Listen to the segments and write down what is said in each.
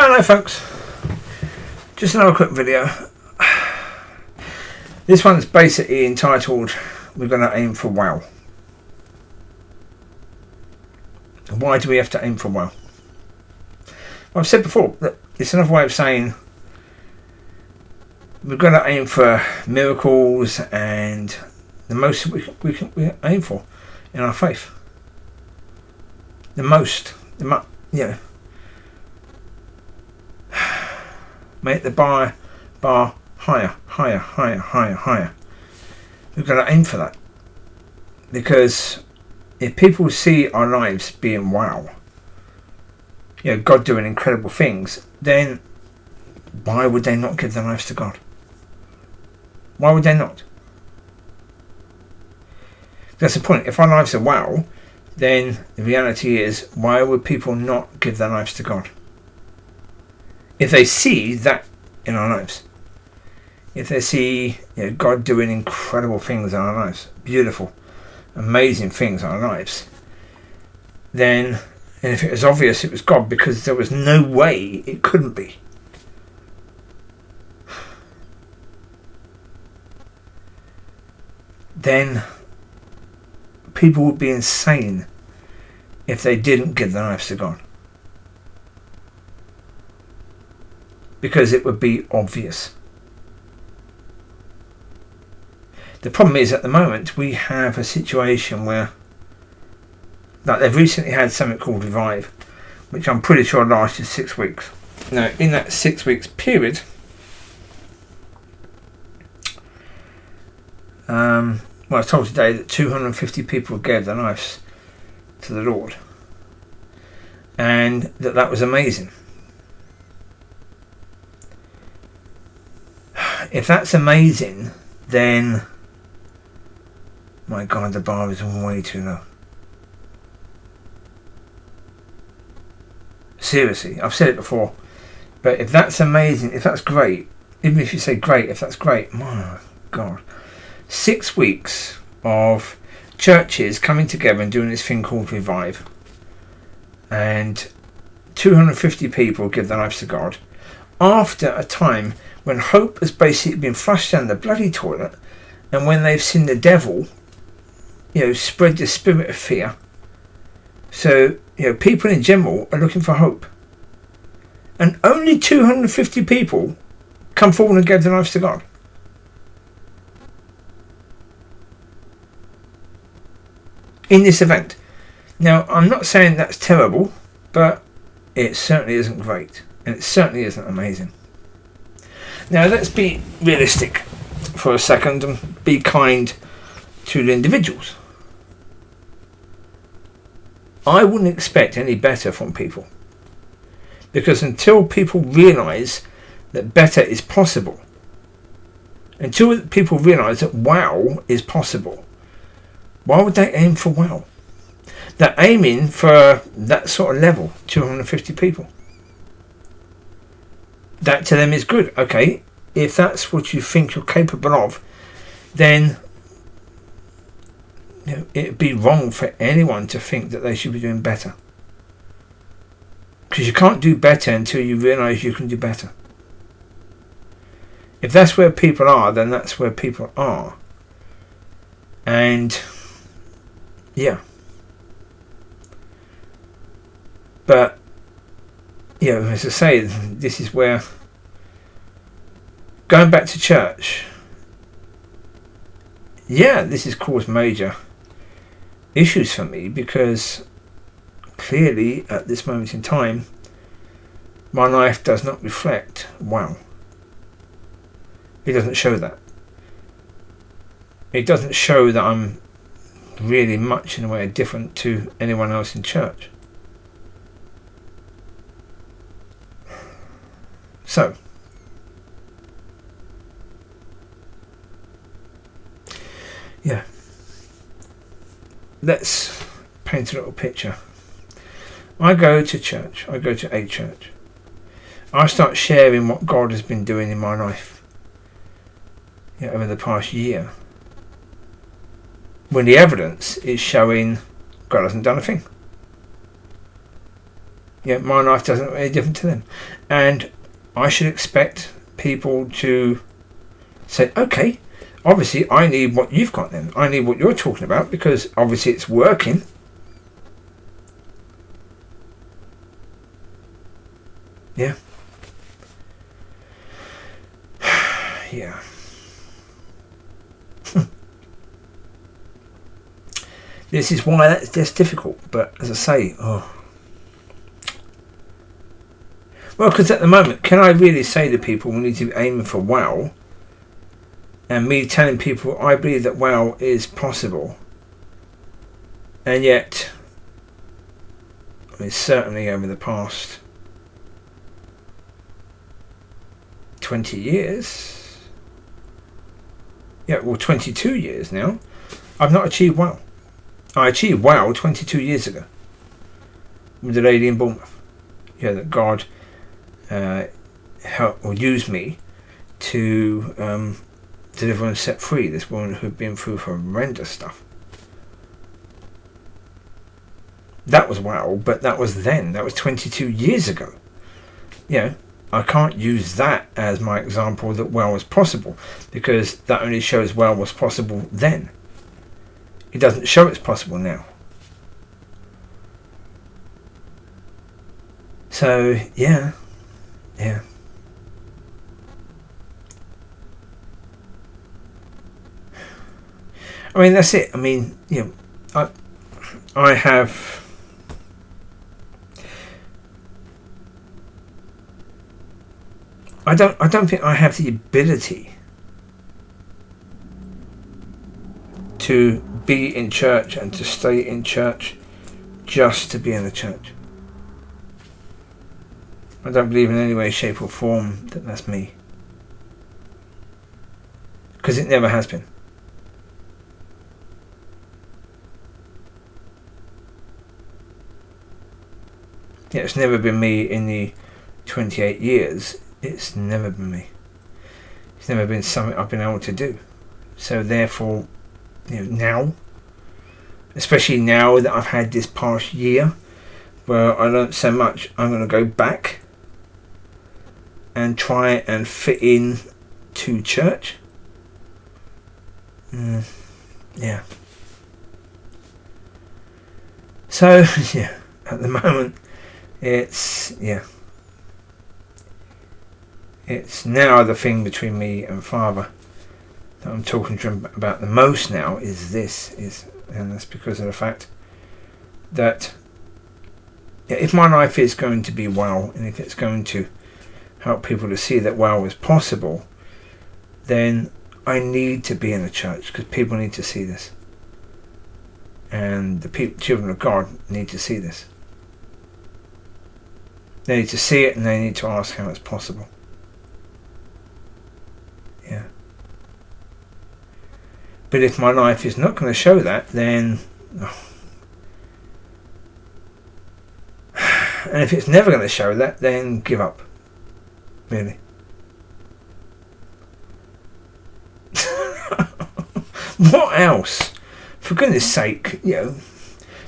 Hello folks, just another quick video. This one's basically entitled "We're going to aim for WOW." Why do we have to aim for WOW? I've said before that it's another way of saying we're going to aim for miracles and the most we can aim for in our faith. Make the bar higher. We've got to aim for that, because if people see our lives being wow, God doing incredible things, then why would they not give their lives to God? Why would they not? That's the point. If our lives are wow, then the reality is, why would people not give their lives to God? If they see that in our lives, if they see God doing incredible things in our lives, beautiful, amazing things in our lives, then, and if it was obvious it was God, because there was no way it couldn't be, then people would be insane if they didn't give their lives to God. Because it would be obvious. The problem is, at the moment we have a situation where, like, they've recently had something called Revive, which I'm pretty sure lasted 6 weeks. Now, in that 6 weeks period, I was told today that 250 people gave their lives to the Lord, and that was amazing. If that's amazing, then my God, the bar is way too low. Seriously, I've said it before, but if that's amazing, if that's great, even if you say great, if that's great, my God, 6 weeks of churches coming together and doing this thing called Revive, and 250 people give their lives to God, after a time when hope has basically been flushed down the bloody toilet, and when they've seen the devil, spread the spirit of fear. So, people in general are looking for hope. And only 250 people come forward and give their lives to God. In this event. Now, I'm not saying that's terrible, but it certainly isn't great. And it certainly isn't amazing. Now, let's be realistic for a second and be kind to the individuals. I wouldn't expect any better from people, because until people realise that better is possible, until people realise that wow is possible, why would they aim for wow? They're aiming for that sort of level, 250 people. That to them is good. Okay, if that's what you think you're capable of, then it'd be wrong for anyone to think that they should be doing better. Because you can't do better until you realise you can do better. If that's where people are, then that's where people are. And yeah. But as I say, this is where, going back to church, this has caused major issues for me, because clearly at this moment in time my life does not reflect wow. It doesn't show that. It doesn't show that I'm really much in a way different to anyone else in church. So, let's paint a little picture. I go to church. I go to a church. I start sharing what God has been doing in my life over the past year, when the evidence is showing God hasn't done a thing. Yeah, my life doesn't look any different to them. And I should expect people to say, okay, obviously I need what you've got then. I need what you're talking about because obviously it's working. Yeah. Yeah. This is why that's difficult. But as I say, well, because at the moment, can I really say to people we need to be aiming for WOW? And me telling people I believe that WOW is possible. And yet, I mean, certainly over the past 20 years, 22 years now, I've not achieved WOW. I achieved WOW 22 years ago with the lady in Bournemouth. That God helped or used me to deliver and set free this woman who had been through horrendous stuff. That was WOW, but that was then. That was 22 years ago. I can't use that as my example that WOW was possible because that only shows WOW was possible then. It doesn't show it's possible now. So, yeah. I mean, that's it. I mean, I have... I don't think I have the ability to be in church and to stay in church just to be in the church. I don't believe in any way, shape or form that that's me. Because it never has been. It's never been me in the 28 years. It's never been me. It's never been something I've been able to do. So therefore, now, especially now that I've had this past year where I learnt so much, I'm going to go back and try and fit in to church. Yeah. So, at the moment, it's now the thing between me and Father that I'm talking to him about the most now and that's because of the fact that if my life is going to be WOW and if it's going to help people to see that WOW is possible, then I need to be in the church because people need to see this, and the children of God need to see this. They need to see it and they need to ask how it's possible. But if my life is not going to show that, then... And if it's never going to show that, then give up. Really. What else? For goodness sake,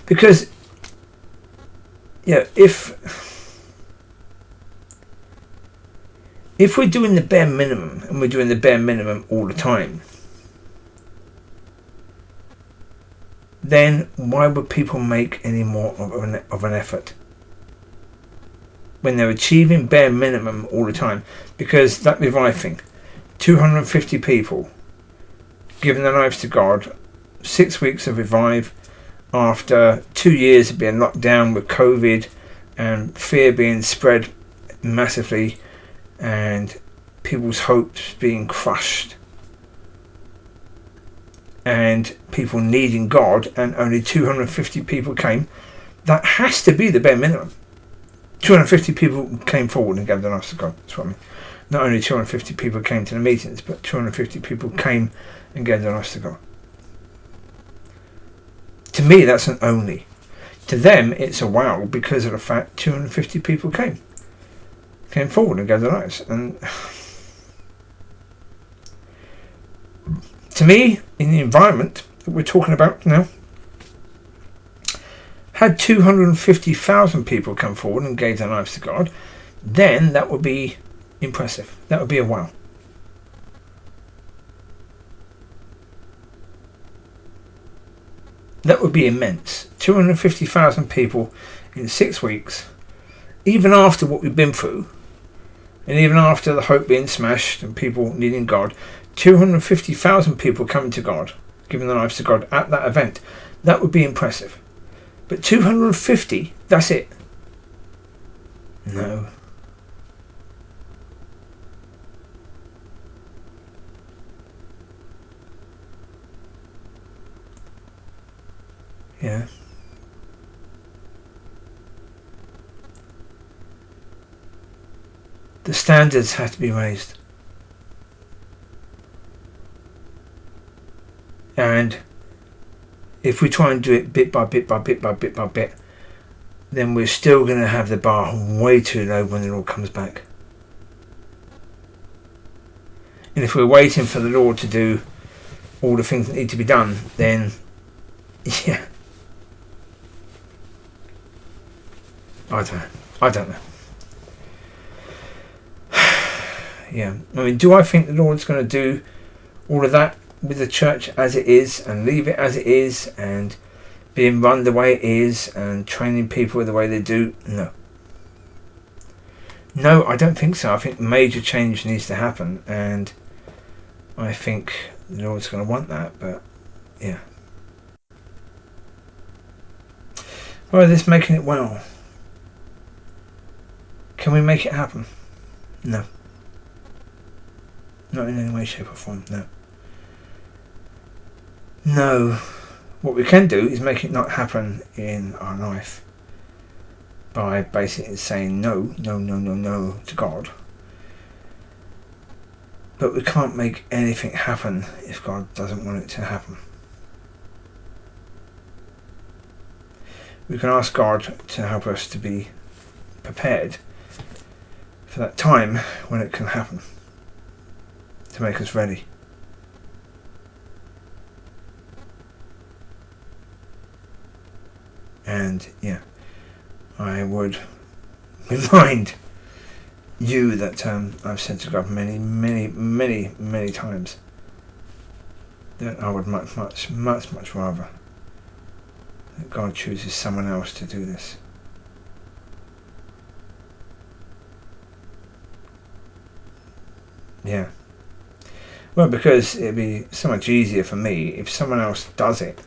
because, if we're doing the bare minimum, and we're doing the bare minimum all the time, then why would people make any more of an effort when they're achieving bare minimum all the time? Because that Revive thing, 250 people giving their lives to God, 6 weeks of Revive after 2 years of being locked down with COVID and fear being spread massively and people's hopes being crushed and people needing God, and only 250 people came. That has to be the bare minimum. 250 people came forward and gave their lives to God. That's what I mean. Not only 250 people came to the meetings, but 250 people came and gave their lives to God. To me, that's an only. To them, it's a wow because of the fact 250 people came forward and gave their lives. And to me, in the environment that we're talking about now, Had 250,000 people come forward and gave their lives to God, then that would be impressive. That would be a wow. That would be immense. 250,000 people in 6 weeks, even after what we've been through, and even after the hope being smashed and people needing God, 250,000 people coming to God, giving their lives to God at that event. That would be impressive. But 250, that's it. No. Yeah. The standards have to be raised. And if we try and do it bit by bit by bit by bit by bit, then we're still going to have the bar way too low when it all comes back. And if we're waiting for the Lord to do all the things that need to be done, then yeah, I don't know. Yeah, I mean, do I think the Lord's going to do all of that with the church as it is and leave it as it is and being run the way it is and training people the way they do? No, I don't think so. I think major change needs to happen, and I think the Lord's going to want that. But yeah, well, this making it well. Can we make it happen? No. Not in any way, shape or form, no. No. What we can do is make it not happen in our life by basically saying no to God. But we can't make anything happen if God doesn't want it to happen. We can ask God to help us to be prepared for that time when it can happen, to make us ready. And yeah, I would remind you that I've said to God many times that I would much rather that God chooses someone else to do this. Yeah. Well, because it'd be so much easier for me if someone else does it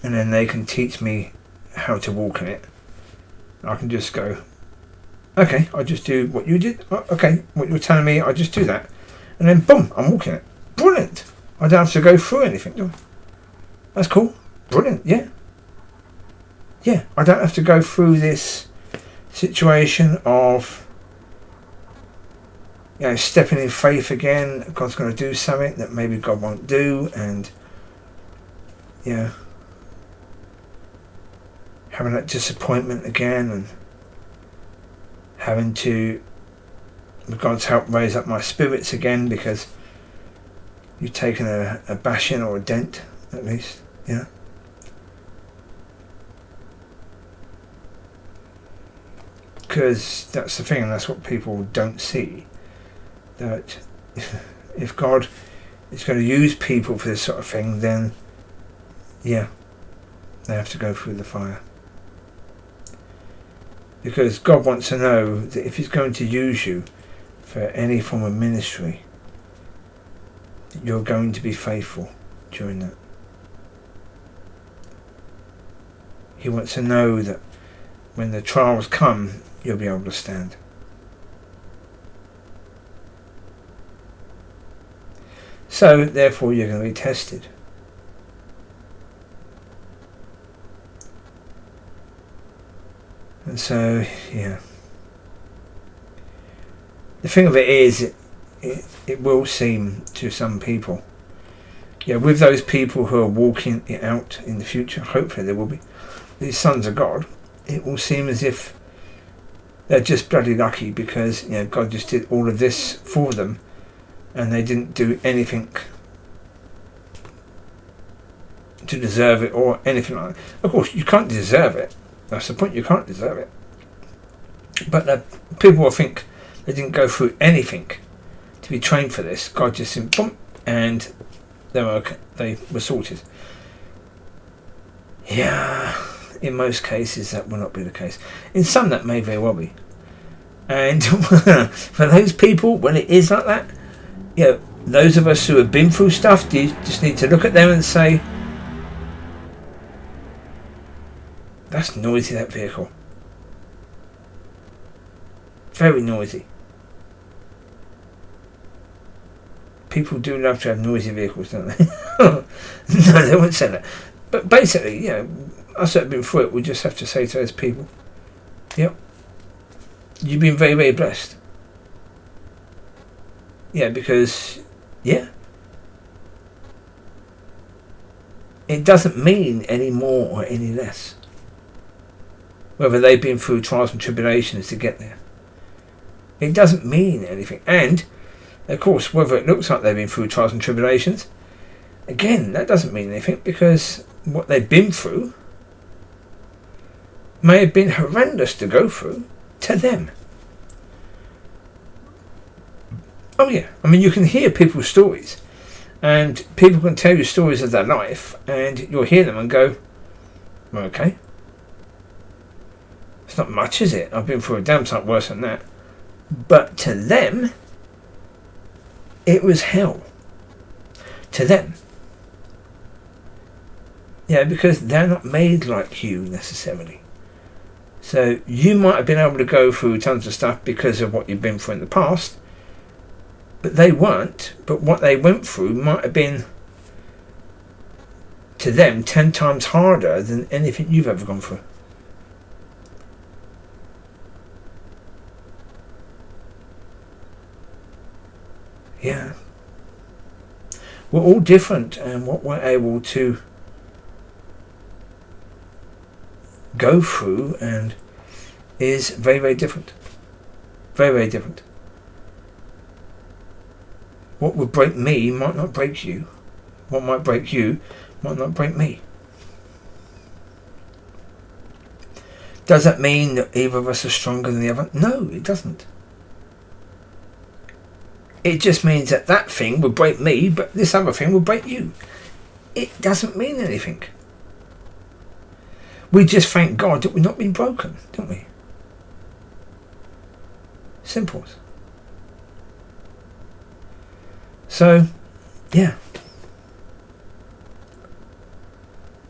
and then they can teach me how to walk in it. I can just go, okay, I just do what you did. Okay, what you were telling me, I just do that. And then boom, I'm walking it. Brilliant. I don't have to go through anything, do I? That's cool. Brilliant, yeah. Yeah, I don't have to go through this situation of stepping in faith again. God's going to do something that maybe God won't do, and having that disappointment again, and having to, with God's help, raise up my spirits again because you've taken a bashing or a dent, at least, because that's the thing, and that's what people don't see. That if God is going to use people for this sort of thing, then they have to go through the fire. Because God wants to know that if He's going to use you for any form of ministry, that you're going to be faithful during that. He wants to know that when the trials come, you'll be able to stand. So, therefore, you're going to be tested. And so, the thing of it is, it will seem to some people, with those people who are walking it out in the future, hopefully there will be, these sons of God, it will seem as if they're just bloody lucky because, God just did all of this for them, and they didn't do anything to deserve it or anything like that. Of course, you can't deserve it. That's the point. You can't deserve it. But people will think they didn't go through anything to be trained for this. God just said, boom, and they were okay. They were sorted. Yeah, in most cases that will not be the case. In some that may very well be. And for those people, when it is like that, you know, those of us who have been through stuff, you just need to look at them and say, that's noisy, that vehicle. Very noisy. People do love to have noisy vehicles, don't they? No, they won't say that. But basically, you know, us that have been through it, we just have to say to those people, yep, you've been very, very blessed. Yeah, because, yeah, it doesn't mean any more or any less whether they've been through trials and tribulations to get there. It doesn't mean anything. And, of course, whether it looks like they've been through trials and tribulations, again, that doesn't mean anything, because what they've been through may have been horrendous to go through to them. Oh yeah, I mean, you can hear people's stories, and people can tell you stories of their life, and you'll hear them and go, well, okay, it's not much, is it? I've been through a damn sight worse than that. But to them, it was hell. To them. Yeah, because they're not made like you necessarily. So you might have been able to go through tons of stuff because of what you've been through in the past, but they weren't. But what they went through might have been, to them, 10 times harder than anything you've ever gone through. Yeah. We're all different, and what we're able to go through and is very, very different. Very, very different. What would break me might not break you. What might break you might not break me. Does that mean that either of us are stronger than the other? No, it doesn't. It just means that that thing will break me, but this other thing will break you. It doesn't mean anything. We just thank God that we've not been broken, don't we? Simple. So, yeah.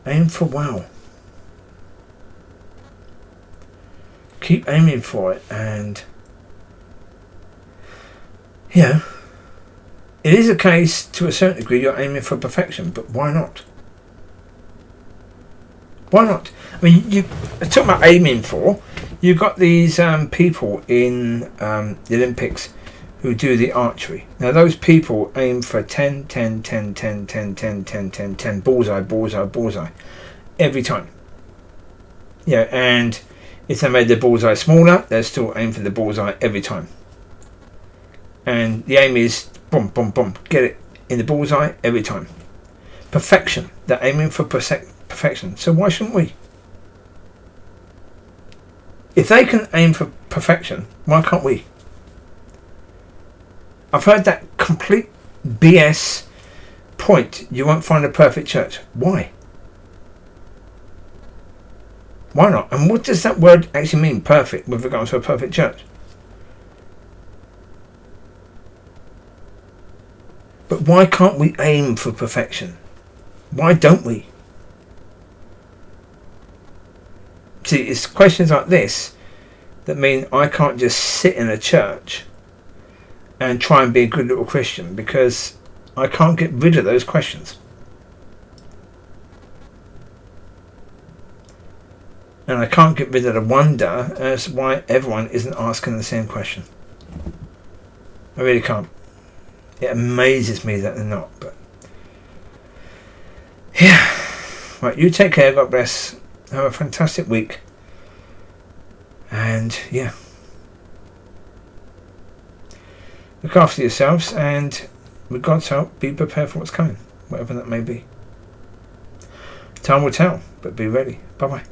Aim for wow. Keep aiming for it, and yeah, it is a case to a certain degree you're aiming for perfection, but why not? Why not? I mean, you talk about aiming for. You've got these people in the Olympics who do the archery. Now, those people aim for 10, 10, 10, 10, 10, 10, 10, 10, 10, bullseye, bullseye, bullseye, every time. Yeah, and if they made the bullseye smaller, they'll still aim for the bullseye every time. And the aim is boom, boom, boom, get it in the bullseye every time. Perfection. They're aiming for perfection. So why shouldn't we? If they can aim for perfection, why can't we? I've heard that complete BS point. You won't find a perfect church. Why? Why not? And what does that word actually mean, perfect, with regards to a perfect church? But why can't we aim for perfection? Why don't we? See, it's questions like this that mean I can't just sit in a church and try and be a good little Christian, because I can't get rid of those questions. And I can't get rid of the wonder as why everyone isn't asking the same question. I really can't. It amazes me that they're not, but yeah. Right, you take care, God bless. Have a fantastic week. And yeah. Look after yourselves, and with God's help, be prepared for what's coming, whatever that may be. Time will tell, but be ready. Bye bye.